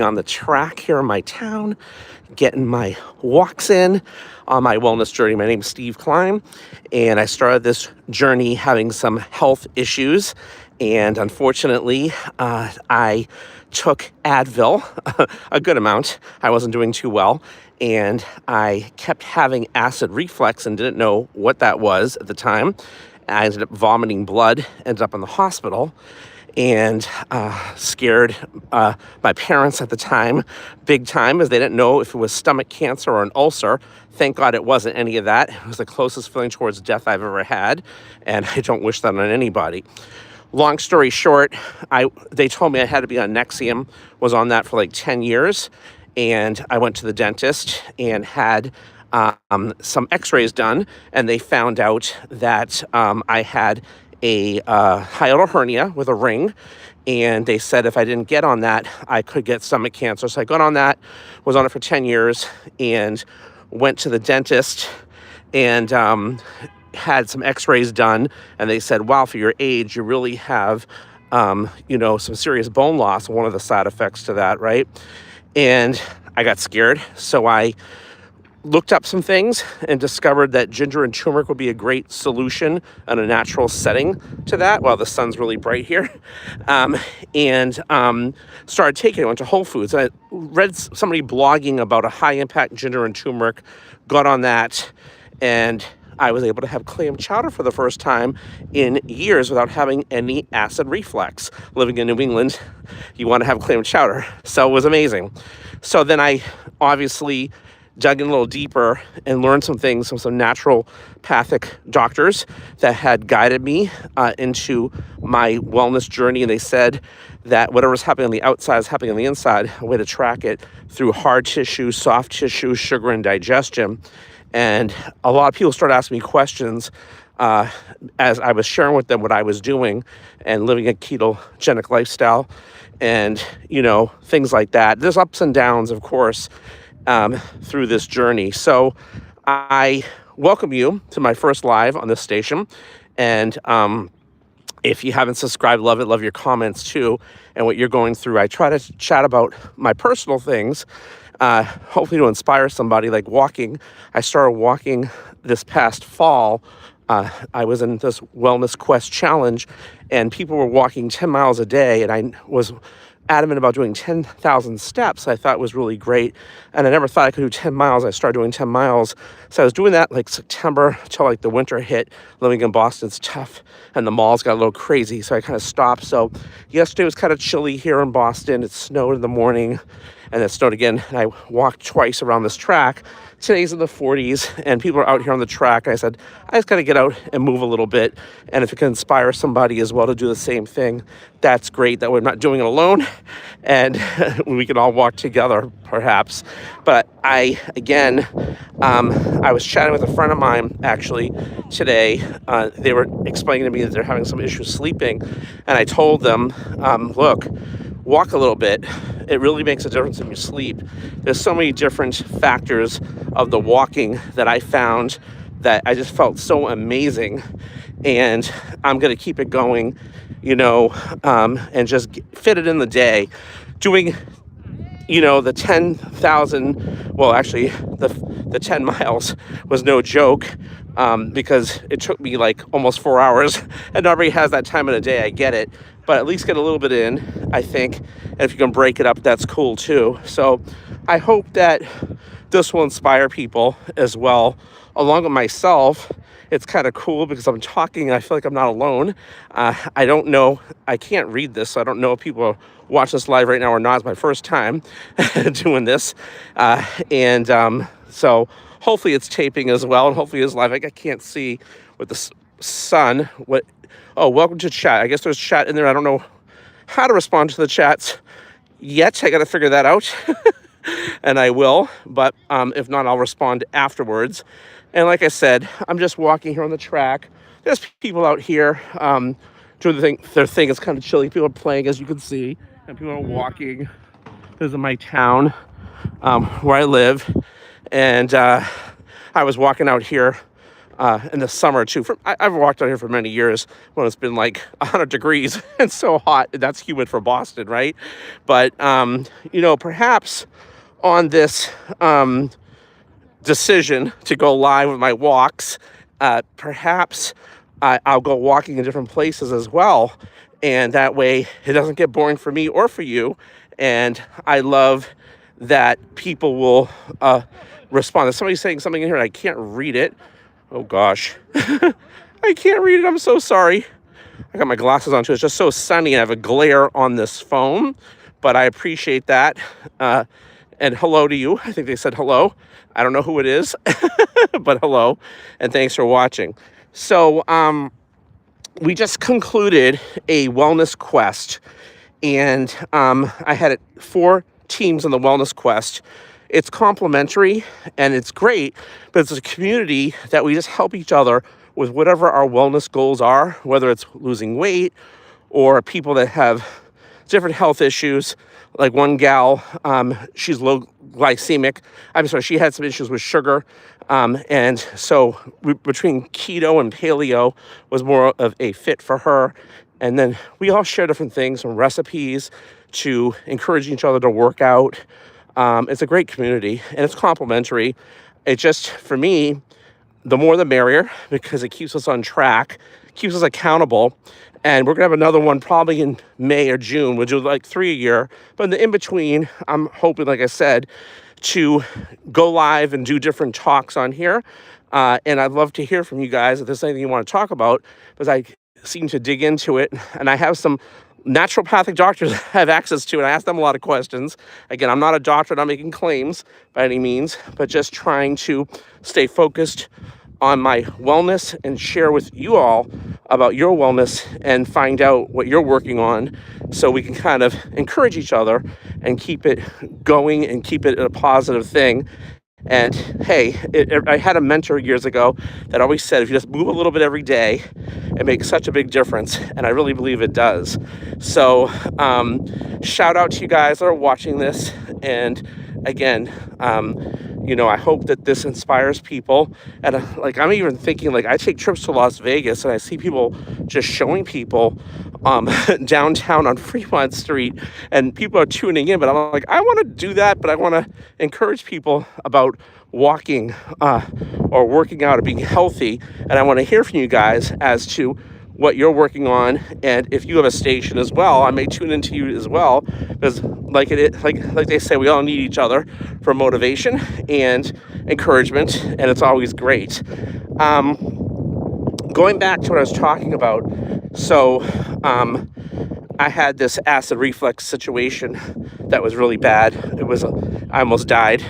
on the track here in my town, getting my walks in on my wellness journey. My name is Steve Klein, and I started this journey having some health issues. And unfortunately, I took Advil, a good amount. I wasn't doing too well. And I kept having acid reflux and didn't know what that was at the time. I ended up vomiting blood, ended up in the hospital, and scared my parents at the time big time, as they didn't know if it was stomach cancer or an ulcer. Thank God it wasn't any of that. It was the closest feeling towards death I've ever had, and I don't wish that on anybody. Long story short, they told me I had to be on Nexium, was on that for like 10 years, and I went to the dentist and had some x-rays done, and they found out that I had a hiatal hernia with a ring, and they said if I didn't get on that, I could get stomach cancer. So I got on that, was on it for 10 years, and went to the dentist and had some x-rays done, and they said, wow, for your age, you really have, some serious bone loss, one of the side effects to that, right? And I got scared, so I looked up some things and discovered that ginger and turmeric would be a great solution and a natural setting to that while the sun's really bright here. And started taking it. I went to Whole Foods. I read somebody blogging about a high-impact ginger and turmeric, got on that, and I was able to have clam chowder for the first time in years without having any acid reflux. Living in New England, you want to have clam chowder. So it was amazing. So then I obviously dug in a little deeper and learned some things from some naturopathic doctors that had guided me into my wellness journey. And they said that whatever's happening on the outside is happening on the inside, a way to track it through hard tissue, soft tissue, sugar, and digestion. And a lot of people started asking me questions as I was sharing with them what I was doing and living a ketogenic lifestyle and, things like that. There's ups and downs, of course, through this journey. So I welcome you to my first live on this station. And if you haven't subscribed, love it, love your comments too, and what you're going through. I try to chat about my personal things, hopefully to inspire somebody, like walking. I started walking this past fall. I was in this Wellness Quest challenge, and people were walking 10 miles a day, and I was adamant about doing 10,000 steps. I thought was really great, and I never thought I could do 10 miles. I started doing 10 miles. So I was doing that like September till like the winter hit. Living in Boston's tough, and the malls got a little crazy, so I kind of stopped. So yesterday was kind of chilly here in Boston. It snowed in the morning, and it snowed again, and I walked twice around this track. Today's in the 40s, and people are out here on the track. I said, I just got to get out and move a little bit, and if it can inspire somebody as well to do the same thing, that's great. That way I'm not doing it alone, and we can all walk together, perhaps. But I was chatting with a friend of mine, actually, today. They were explaining to me that they're having some issues sleeping, and I told them, look, walk a little bit. It really makes a difference in your sleep. There's so many different factors of the walking that I found that I just felt so amazing. And I'm going to keep it going, and just fit it in the day. Doing, the 10,000, well, actually, the 10 miles was no joke, because it took me like almost 4 hours, and nobody has that time in a day. I get it, but at least get a little bit in, I think. And if you can break it up, that's cool too. So I hope that this will inspire people as well, along with myself. It's kind of cool because I'm talking and I feel like I'm not alone. I don't know, I can't read this, so I don't know if people are watching this live right now or not. It's my first time doing this. So hopefully it's taping as well, and hopefully it's live. I can't see with the sun. Welcome to chat. I guess there's chat in there. I don't know how to respond to the chats yet. I got to figure that out. And I will, but if not, I'll respond afterwards. And like I said, I'm just walking here on the track. There's people out here doing their thing. It's kind of chilly. People are playing, as you can see, and people are walking. This is my town where I live, and I was walking out here in the summer too. I've walked out here for many years when it's been like 100 degrees and so hot. That's humid for Boston, right? But perhaps on this decision to go live with my walks, perhaps I'll go walking in different places as well, and that way it doesn't get boring for me or for you. And I love that people will respond. There's somebody saying something in here and I can't read it. Oh gosh. I can't read it. I'm so sorry. I got my glasses on too. It's just so sunny. I have a glare on this phone, but I appreciate that. And hello to you. I think they said hello. I don't know who it is, but hello. And thanks for watching. So we just concluded a wellness quest, and I had 4 teams on the wellness quest. It's complimentary and it's great, but it's a community that we just help each other with whatever our wellness goals are, whether it's losing weight or people that have different health issues. Like one gal, she's low glycemic. I'm sorry, she had some issues with sugar. And so between keto and paleo was more of a fit for her. And then we all share different things, from recipes to encouraging each other to work out. It's a great community and it's complimentary. It just, for me, the more the merrier, because it keeps us on track, keeps us accountable. And we're gonna have another one probably in May or June. We'll do like 3 a year. But in the in-between, I'm hoping, like I said, to go live and do different talks on here. And I'd love to hear from you guys if there's anything you want to talk about, because I seem to dig into it. And I have some naturopathic doctors I have access to, and I ask them a lot of questions. Again, I'm not a doctor, not making claims by any means, but just trying to stay focused on my wellness and share with you all about your wellness and find out what you're working on, so we can kind of encourage each other and keep it going and keep it a positive thing. And hey, I had a mentor years ago that always said, if you just move a little bit every day, it makes such a big difference. And I really believe it does. So shout out to you guys that are watching this. And again, I hope that this inspires people. And I'm even thinking, I take trips to Las Vegas and I see people just showing people downtown on Fremont Street, and people are tuning in, but I'm like, I want to do that, but I want to encourage people about walking or working out or being healthy. And I want to hear from you guys as to what you're working on, and if you have a station as well, I may tune into you as well, because like they say, we all need each other for motivation and encouragement, and it's always great. Going back to what I was talking about, so I had this acid reflux situation that was really bad. I almost died,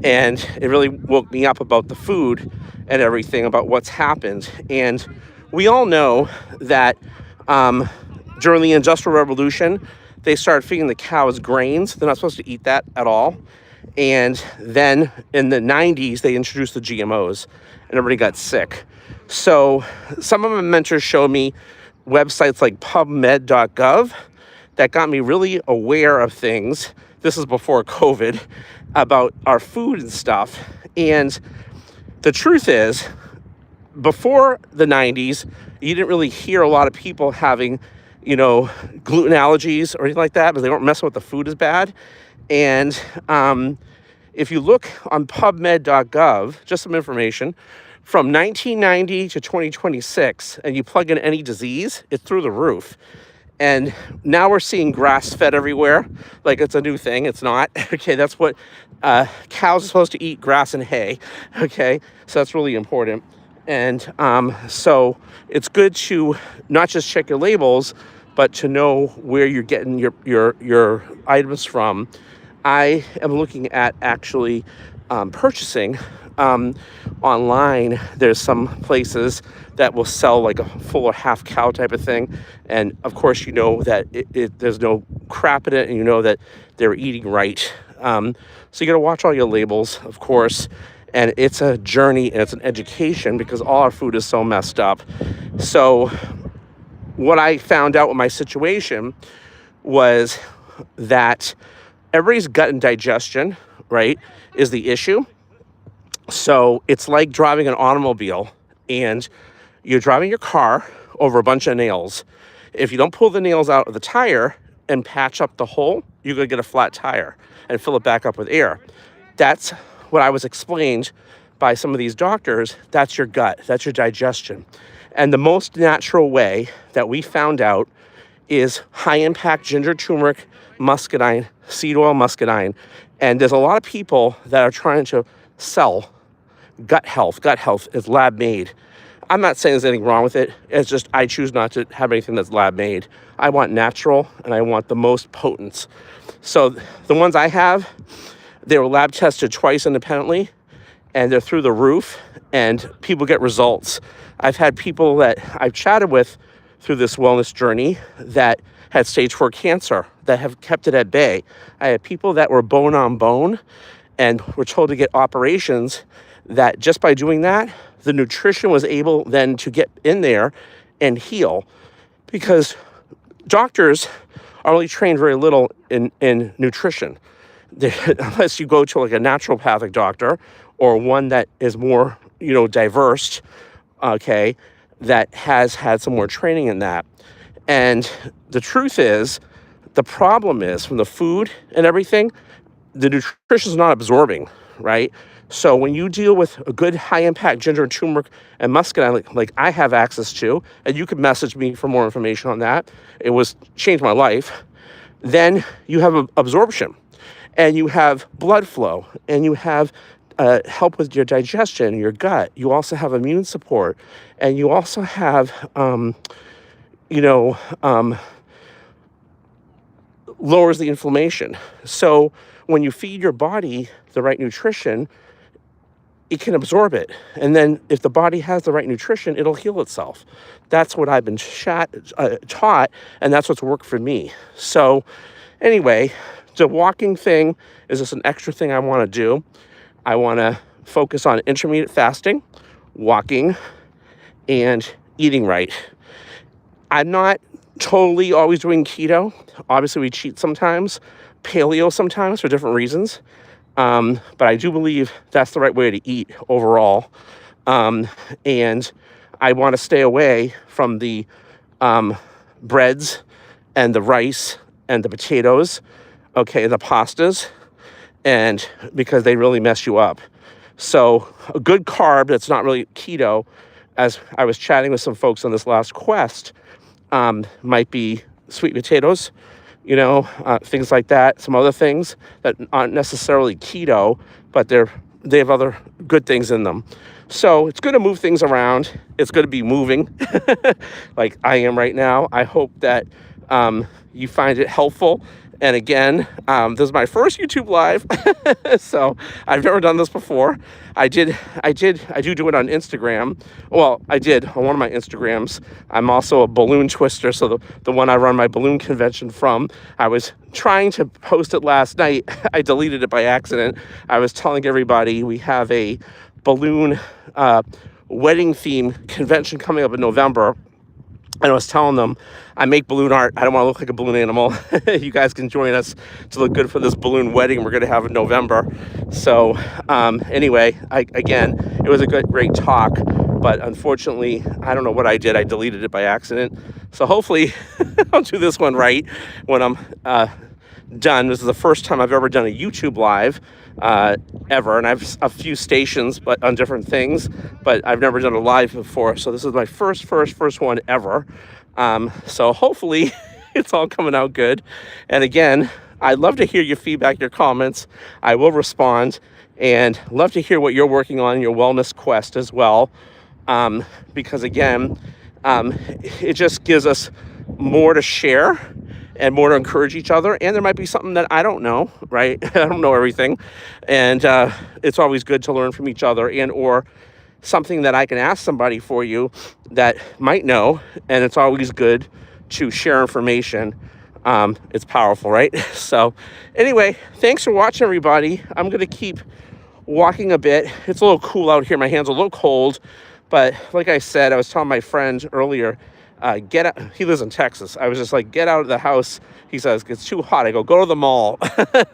and it really woke me up about the food and everything, about what's happened. And we all know that during the Industrial Revolution, they started feeding the cows grains. They're not supposed to eat that at all. And then in the 90s, they introduced the GMOs, and everybody got sick. So some of my mentors showed me websites like pubmed.gov that got me really aware of things. This is before COVID, about our food and stuff. And the truth is, before the 90s, you didn't really hear a lot of people having, gluten allergies or anything like that, because they weren't messing with the food as bad. And if you look on pubmed.gov, just some information, from 1990 to 2026, and you plug in any disease, it's through the roof. And now we're seeing grass-fed everywhere, like it's a new thing. It's not. Okay, that's what cows are supposed to eat, grass and hay. Okay, so that's really important. And so it's good to not just check your labels, but to know where you're getting your items from. I am looking at actually purchasing online. There's some places that will sell like a full or half cow type of thing. And of course, you know that there's no crap in it, and you know that they're eating right. So you got to watch all your labels, of course. And it's a journey and it's an education, because all our food is so messed up. So what I found out with my situation was that everybody's gut and digestion, right, is the issue. So it's like driving an automobile, and you're driving your car over a bunch of nails. If you don't pull the nails out of the tire and patch up the hole, you're going to get a flat tire and fill it back up with air. That's what I was explained by some of these doctors. That's your gut. That's your digestion. And the most natural way that we found out is high-impact ginger, turmeric, muscadine, seed oil muscadine. And there's a lot of people that are trying to sell gut health. Gut health is lab-made. I'm not saying there's anything wrong with it. It's just I choose not to have anything that's lab-made. I want natural, and I want the most potent. So the ones I have, they were lab tested twice independently, and they're through the roof, and people get results. I've had people that I've chatted with through this wellness journey that had stage 4 cancer that have kept it at bay. I had people that were bone on bone and were told to get operations that just by doing that, the nutrition was able then to get in there and heal, because doctors are only trained very little in nutrition. Unless you go to like a naturopathic doctor or one that is more, diverse, okay, that has had some more training in that. And the truth is, the problem is from the food and everything, the nutrition is not absorbing, right? So when you deal with a good high-impact ginger and turmeric and muscadine, like I have access to, and you can message me for more information on that, it was changed my life, then you have absorption, and you have blood flow, and you have help with your digestion, your gut. You also have immune support, and you also have, lowers the inflammation. So when you feed your body the right nutrition, it can absorb it. And then if the body has the right nutrition, it'll heal itself. That's what I've been taught, and that's what's worked for me. So anyway, the walking thing is just an extra thing I want to do. I want to focus on intermittent fasting, walking, and eating right. I'm not totally always doing keto. Obviously, we cheat sometimes, paleo sometimes for different reasons. But I do believe that's the right way to eat overall. And I want to stay away from the breads and the rice and the potatoes, okay, the pastas, and because they really mess you up. So a good carb that's not really keto, as I was chatting with some folks on this last quest, might be sweet potatoes, things like that. Some other things that aren't necessarily keto, but they have other good things in them. So it's good to move things around. It's good to be moving like I am right now. I hope that you find it helpful. And again, this is my first YouTube live, so I've never done this before. I do it on Instagram. Well, I did on one of my Instagrams. I'm also a balloon twister, so the one I run my balloon convention from, I was trying to post it last night. I deleted it by accident. I was telling everybody we have a balloon wedding theme convention coming up in November. And I was telling them, I make balloon art. I don't want to look like a balloon animal. You guys can join us to look good for this balloon wedding we're going to have in November. So anyway, it was a great talk. But unfortunately, I don't know what I did. I deleted it by accident. So hopefully I'll do this one right when I'm done. This is the first time I've ever done a YouTube live ever, and I have a few stations but on different things, but I've never done a live before, so this is my first one ever. So hopefully it's all coming out good. And again, I'd love to hear your feedback, your comments. I will respond, and love to hear what you're working on in your wellness quest as well, because again, it just gives us more to share and more to encourage each other. And there might be something that I don't know, right? I don't know everything. And it's always good to learn from each other, and or something that I can ask somebody for you that might know. And it's always good to share information. It's powerful, right? So anyway, thanks for watching, everybody. I'm going to keep walking a bit. It's a little cool out here. My hands are a little cold. But like I said, I was telling my friend earlier, get out. He lives in Texas. I was just like, get out of the house. He says, it's too hot. I go to the mall.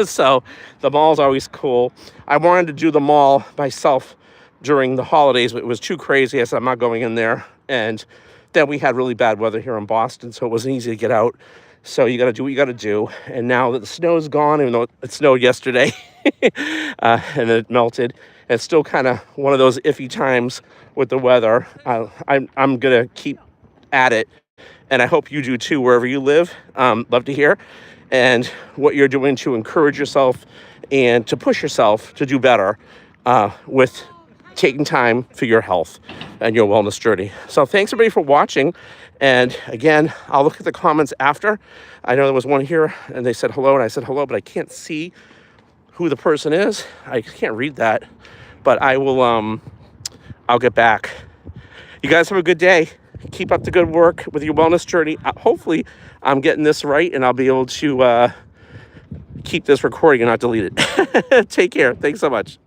So the mall's always cool. I wanted to do the mall myself during the holidays, but it was too crazy. I said, I'm not going in there. And then we had really bad weather here in Boston, so it wasn't easy to get out. So you got to do what you got to do. And now that the snow's gone, even though it snowed yesterday and then it melted, it's still kind of one of those iffy times with the weather. I'm going to keep at it. And I hope you do too, wherever you live. Love to hear. And what you're doing to encourage yourself and to push yourself to do better with taking time for your health and your wellness journey. So thanks everybody for watching. And again, I'll look at the comments after. I know there was one here and they said hello and I said hello, but I can't see who the person is. I can't read that, but I will, I'll get back. You guys have a good day. Keep up the good work with your wellness journey. Hopefully I'm getting this right and I'll be able to keep this recording and not delete it. Take care. Thanks so much.